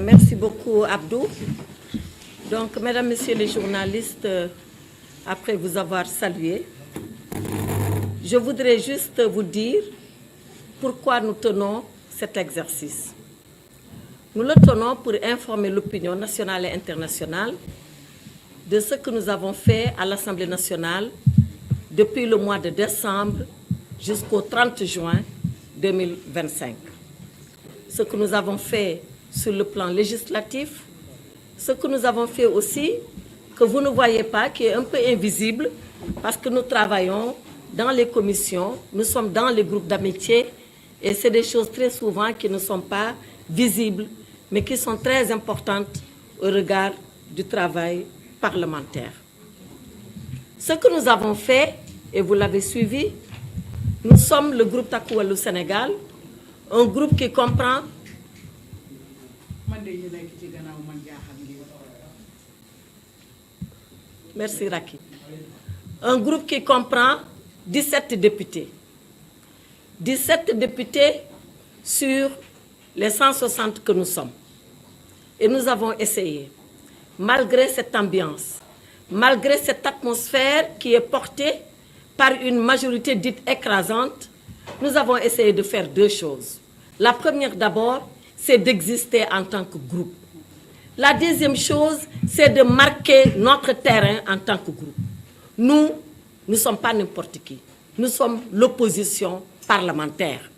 Merci beaucoup, Abdou. Donc, mesdames, messieurs les journalistes, après vous avoir salué, je voudrais juste vous dire pourquoi nous tenons cet exercice. Nous le tenons pour informer l'opinion nationale et internationale de ce que nous avons fait à l'Assemblée nationale depuis le mois de décembre jusqu'au 30 juin 2025. Ce que nous avons fait sur le plan législatif, ce que nous avons fait aussi, que vous ne voyez pas, qui est un peu invisible, parce que nous travaillons dans les commissions, nous sommes dans les groupes d'amitié, et c'est des choses très souvent qui ne sont pas visibles, mais qui sont très importantes au regard du travail parlementaire. Ce que nous avons fait, et vous l'avez suivi, nous sommes le groupe Takku Wallu Sénégal, un groupe qui comprend... Merci Raki. Un groupe qui comprend 17 députés. 17 députés sur les 160 que nous sommes. Et nous avons essayé, malgré cette ambiance, malgré cette atmosphère qui est portée par une majorité dite écrasante, nous avons essayé de faire deux choses. La première d'abord, c'est d'exister en tant que groupe. La deuxième chose, c'est de marquer notre terrain en tant que groupe. Nous ne sommes pas n'importe qui. Nous sommes l'opposition parlementaire.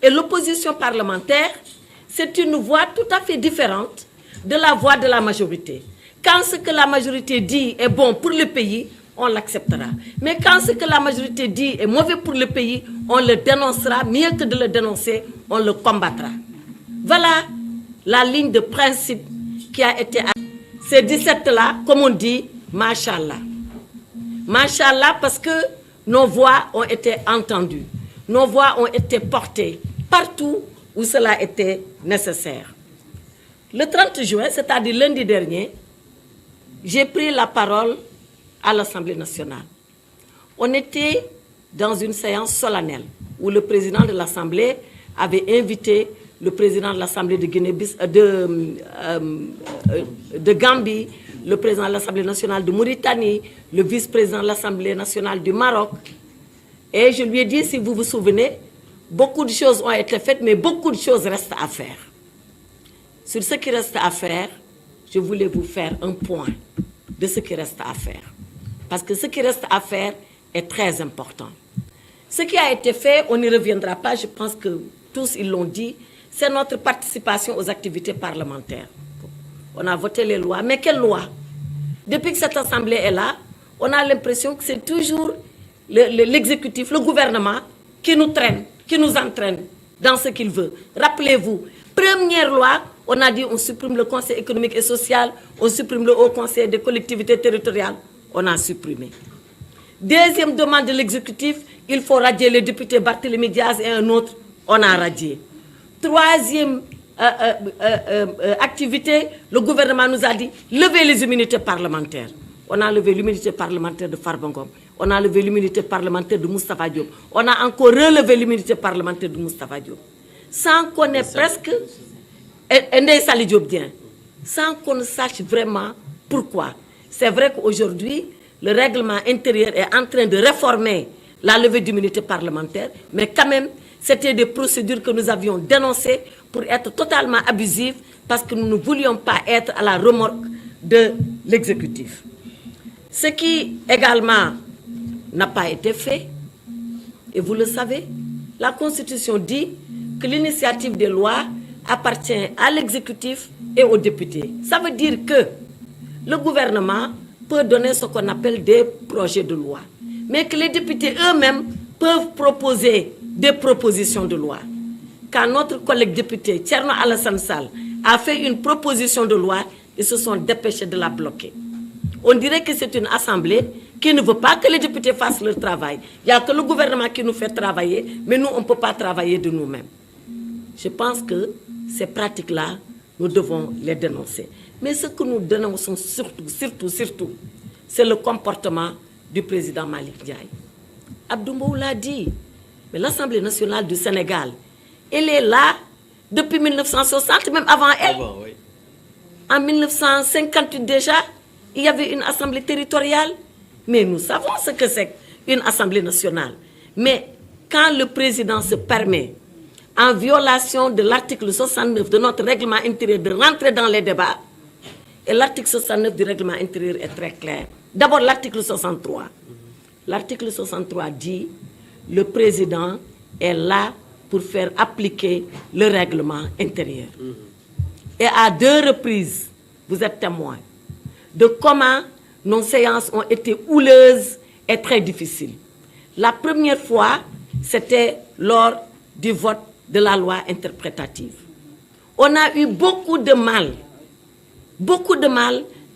Et l'opposition parlementaire, c'est une voix tout à fait différente de la voix de la majorité. Quand ce que la majorité dit est bon pour le pays, on l'acceptera. Mais quand ce que la majorité dit est mauvais pour le pays, on le dénoncera. Mieux que de le dénoncer, on le combattra. Voilà la ligne de principe qui a été... Ces 17-là, comme on dit, Machallah. Machallah parce que nos voix ont été entendues. Nos voix ont été portées partout où cela était nécessaire. Le 30 juin, c'est-à-dire lundi dernier, j'ai pris la parole à l'Assemblée nationale. On était dans une séance solennelle où le président de l'Assemblée avait invité le président de l'Assemblée de Gambie, le président de l'Assemblée nationale de Mauritanie, le vice-président de l'Assemblée nationale du Maroc. Et je lui ai dit, si vous vous souvenez, beaucoup de choses ont été faites, mais beaucoup de choses restent à faire. Sur ce qui reste à faire, je voulais vous faire un point de ce qui reste à faire. Parce que ce qui reste à faire est très important. Ce qui a été fait, on n'y reviendra pas, je pense que tous ils l'ont dit, c'est notre participation aux activités parlementaires. On a voté les lois, mais quelles lois? Depuis que cette Assemblée est là, on a l'impression que c'est toujours l'exécutif, le gouvernement, qui nous traîne, qui nous entraîne dans ce qu'il veut. Rappelez-vous, première loi, on a dit on supprime le Conseil économique et social, on supprime le Haut Conseil des collectivités territoriales, on a supprimé. Deuxième demande de l'exécutif, il faut radier les députés Barthélémy Diaz et un autre, on a radié. Troisième activité, le gouvernement nous a dit lever les immunités parlementaires. On a levé l'immunité parlementaire de Farba Ngom. On a levé l'immunité parlementaire de Moustapha Diop. On a encore relevé l'immunité parlementaire de Moustapha Diop. Sans qu'on ait presque... sans qu'on ne sache vraiment pourquoi. C'est vrai qu'aujourd'hui, le règlement intérieur est en train de réformer la levée d'immunité parlementaire, mais quand même, c'était des procédures que nous avions dénoncées pour être totalement abusives parce que nous ne voulions pas être à la remorque de l'exécutif. Ce qui également n'a pas été fait, et vous le savez, la Constitution dit que l'initiative des lois appartient à l'exécutif et aux députés. Ça veut dire que le gouvernement peut donner ce qu'on appelle des projets de loi, mais que les députés eux-mêmes peuvent proposer des propositions de loi. Quand notre collègue député Thierno Alassane Sall a fait une proposition de loi, ils se sont dépêchés de la bloquer. On dirait que c'est une assemblée qui ne veut pas que les députés fassent leur travail. Il n'y a que le gouvernement qui nous fait travailler, mais nous, on ne peut pas travailler de nous-mêmes. Je pense que ces pratiques-là nous devons les dénoncer. Mais ce que nous dénonçons surtout, c'est le comportement du président Malick Ndiaye. Abdou Mbow l'a dit, mais l'Assemblée nationale du Sénégal, elle est là depuis 1960, même avant elle. Oui. En 1958 déjà, il y avait une assemblée territoriale. Mais nous savons ce que c'est une assemblée nationale. Mais quand le président se permet, en violation de l'article 69 de notre règlement intérieur, de rentrer dans les débats, et l'article 69 du règlement intérieur est très clair. D'abord l'article 63. L'article 63 dit « Le président est là pour faire appliquer le règlement intérieur. » Et à 2 reprises, vous êtes témoin de comment nos séances ont été houleuses et très difficiles. La première fois, c'était lors du vote de la loi interprétative. On a eu beaucoup de mal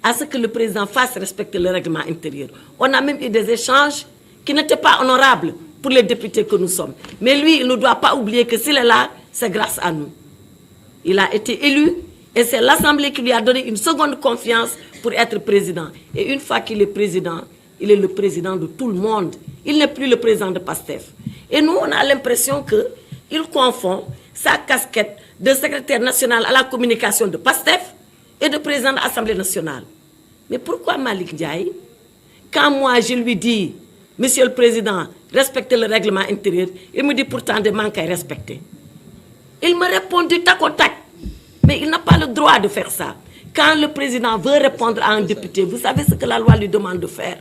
à ce que le président fasse respecter le règlement intérieur. On a même eu des échanges qui n'étaient pas honorables pour les députés que nous sommes. Mais lui, il ne doit pas oublier que s'il est là, c'est grâce à nous. Il a été élu et c'est l'Assemblée qui lui a donné une seconde confiance pour être président. Et une fois qu'il est président, il est le président de tout le monde. Il n'est plus le président de PASTEF. Et nous, on a l'impression qu'il confond sa casquette de secrétaire national à la communication de PASTEF et de président de l'Assemblée nationale. Mais pourquoi Malick Ndiaye, quand moi je lui dis, Monsieur le Président, respectez le règlement intérieur, il me dit pourtant de manquer à respecter. Il me répond du tac au tac. Mais il n'a pas le droit de faire ça. Quand le président veut répondre à un député, vous savez ce que la loi lui demande de faire?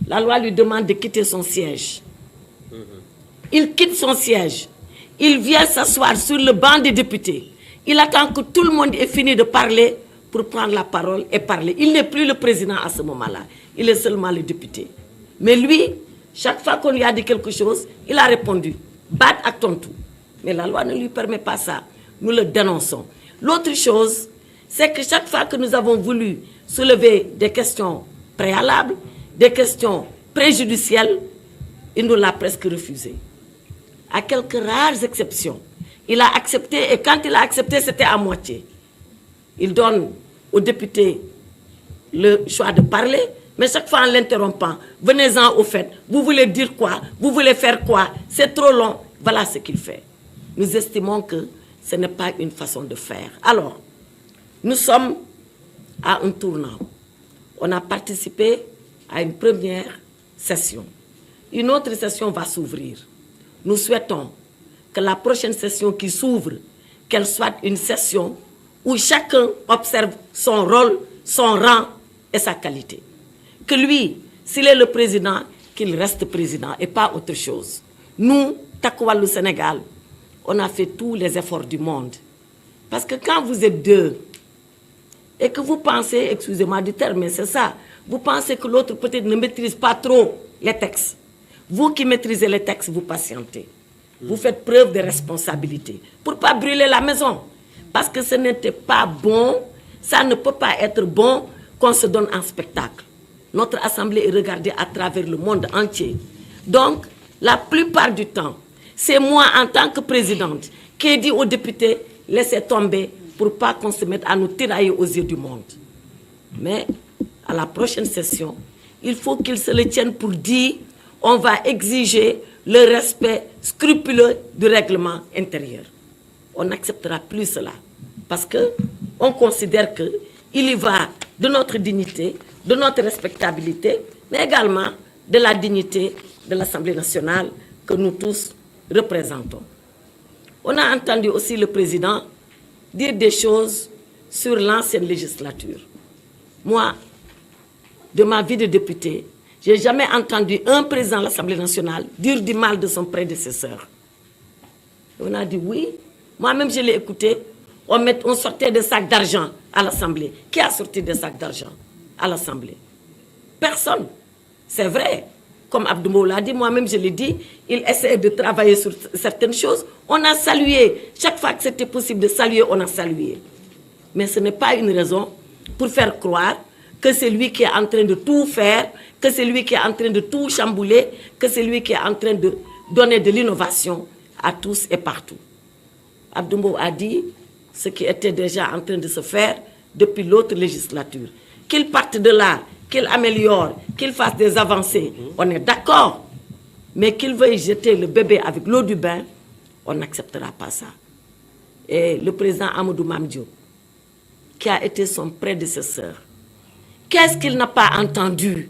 La loi lui demande de quitter son siège. Il quitte son siège. Il vient s'asseoir sur le banc des députés. Il attend que tout le monde ait fini de parler pour prendre la parole et parler. Il n'est plus le président à ce moment-là. Il est seulement le député. Mais lui, chaque fois qu'on lui a dit quelque chose, il a répondu. Bat à ton tout. Mais la loi ne lui permet pas ça. Nous le dénonçons. L'autre chose, c'est que chaque fois que nous avons voulu soulever des questions préalables, des questions préjudicielles, il nous l'a presque refusé. À quelques rares exceptions, il a accepté, et quand il a accepté, c'était à moitié. Il donne aux députés le choix de parler, mais chaque fois en l'interrompant, venez-en au fait, vous voulez dire quoi, vous voulez faire quoi, c'est trop long, voilà ce qu'il fait. Nous estimons que ce n'est pas une façon de faire. Alors, nous sommes à un tournant. On a participé à une première session. Une autre session va s'ouvrir. Nous souhaitons que la prochaine session qui s'ouvre, qu'elle soit une session où chacun observe son rôle, son rang et sa qualité. Que lui, s'il est le président, qu'il reste président et pas autre chose. Nous, Takku Wallu Sénégal, on a fait tous les efforts du monde. Parce que quand vous êtes 2 et que vous pensez, excusez-moi du terme, mais c'est ça, vous pensez que l'autre peut-être ne maîtrise pas trop les textes. Vous qui maîtrisez les textes, vous patientez. Vous faites preuve de responsabilité pour ne pas brûler la maison. Parce que ce n'était pas bon, ça ne peut pas être bon qu'on se donne en spectacle. Notre assemblée est regardée à travers le monde entier. Donc, la plupart du temps, c'est moi en tant que présidente qui ai dit aux députés, laissez tomber pour ne pas qu'on se mette à nous tirailler aux yeux du monde. Mais à la prochaine session, il faut qu'ils se le tiennent pour dire, on va exiger le respect scrupuleux du règlement intérieur. On n'acceptera plus cela parce qu'on considère qu'il y va de notre dignité, de notre respectabilité, mais également de la dignité de l'Assemblée nationale que nous tous représentons. On a entendu aussi le président dire des choses sur l'ancienne législature. Moi, de ma vie de député, je n'ai jamais entendu un président de l'Assemblée nationale dire du mal de son prédécesseur. On a dit oui. Moi-même, je l'ai écouté. On sortait des sacs d'argent à l'Assemblée. Qui a sorti des sacs d'argent à l'Assemblée? Personne. C'est vrai. Comme Abdou Mbow l'a dit, moi-même je l'ai dit, il essaie de travailler sur certaines choses. On a salué. Chaque fois que c'était possible de saluer, on a salué. Mais ce n'est pas une raison pour faire croire que c'est lui qui est en train de tout faire, que c'est lui qui est en train de tout chambouler, que c'est lui qui est en train de donner de l'innovation à tous et partout. Abdou Mbow a dit ce qui était déjà en train de se faire depuis l'autre législature. Qu'il parte de là, qu'il améliore, qu'il fasse des avancées, on est d'accord. Mais qu'il veuille jeter le bébé avec l'eau du bain, on n'acceptera pas ça. Et le président Amadou Mame Diop, qui a été son prédécesseur, qu'est-ce qu'il n'a pas entendu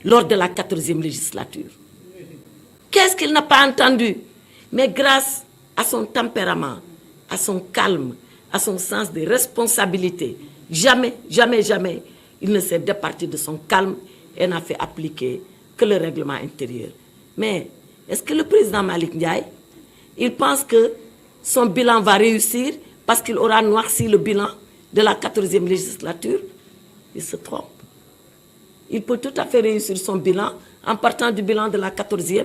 lors de la 14e législature? Qu'est-ce qu'il n'a pas entendu? Mais grâce à son tempérament, à son calme, à son sens de responsabilité, jamais, jamais, jamais, il ne s'est départi de son calme et n'a fait appliquer que le règlement intérieur. Mais est-ce que le président Malick Ndiaye, il pense que son bilan va réussir parce qu'il aura noirci le bilan de la 14e législature? Il se trompe. Il peut tout à fait réussir son bilan en partant du bilan de la 14e.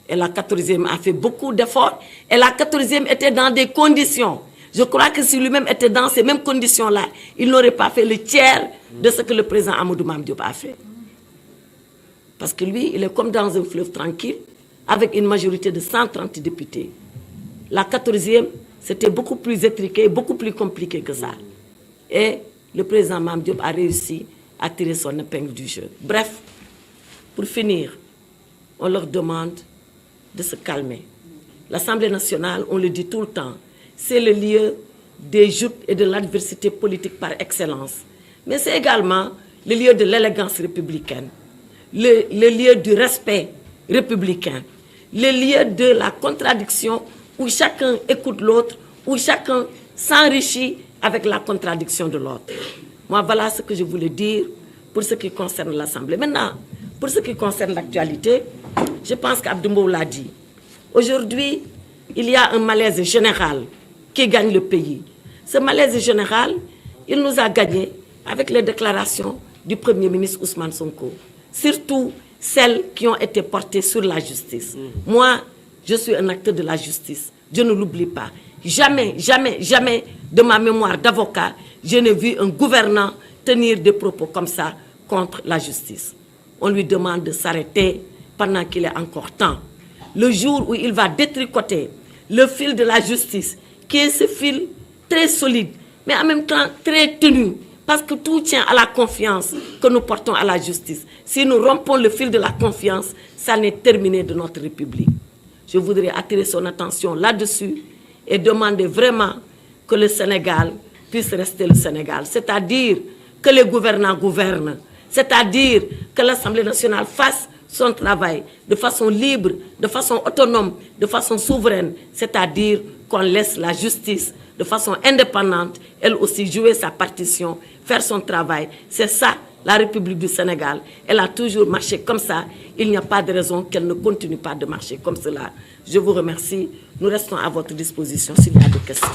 Et la 14e a fait beaucoup d'efforts. Et la 14e était dans des conditions. Je crois que si lui-même était dans ces mêmes conditions-là, il n'aurait pas fait le tiers de ce que le président Amadou Mame Diop a fait. Parce que lui, il est comme dans un fleuve tranquille, avec une majorité de 130 députés. La 14e, c'était beaucoup plus étriqué, beaucoup plus compliqué que ça. Et le président Mame Diop a réussi à tirer son épingle du jeu. Bref, pour finir, on leur demande de se calmer. L'Assemblée nationale, on le dit tout le temps, c'est le lieu des joutes et de l'adversité politique par excellence. Mais c'est également le lieu de l'élégance républicaine, le lieu du respect républicain, le lieu de la contradiction où chacun écoute l'autre, où chacun s'enrichit avec la contradiction de l'autre. Moi, voilà ce que je voulais dire pour ce qui concerne l'Assemblée. Maintenant, pour ce qui concerne l'actualité, je pense qu'Abdou Mbow l'a dit. Aujourd'hui, il y a un malaise général qui gagne le pays. Ce malaise général, il nous a gagné avec les déclarations du Premier ministre Ousmane Sonko. Surtout celles qui ont été portées sur la justice. Moi, je suis un acteur de la justice. Je ne l'oublie pas. Jamais, jamais, jamais de ma mémoire d'avocat, je n'ai vu un gouvernant tenir des propos comme ça contre la justice. On lui demande de s'arrêter pendant qu'il est encore temps. Le jour où il va détricoter le fil de la justice, qui est ce fil très solide, mais en même temps très tenu, parce que tout tient à la confiance que nous portons à la justice. Si nous rompons le fil de la confiance, ça n'est terminé de notre République. Je voudrais attirer son attention là-dessus et demander vraiment que le Sénégal puisse rester le Sénégal. C'est-à-dire que les gouvernants gouvernent, c'est-à-dire que l'Assemblée nationale fasse son travail de façon libre, de façon autonome, de façon souveraine, c'est-à-dire qu'on laisse la justice de façon indépendante, elle aussi jouer sa partition, faire son travail. C'est ça, la République du Sénégal. Elle a toujours marché comme ça. Il n'y a pas de raison qu'elle ne continue pas de marcher comme cela. Je vous remercie. Nous restons à votre disposition s'il y a des questions.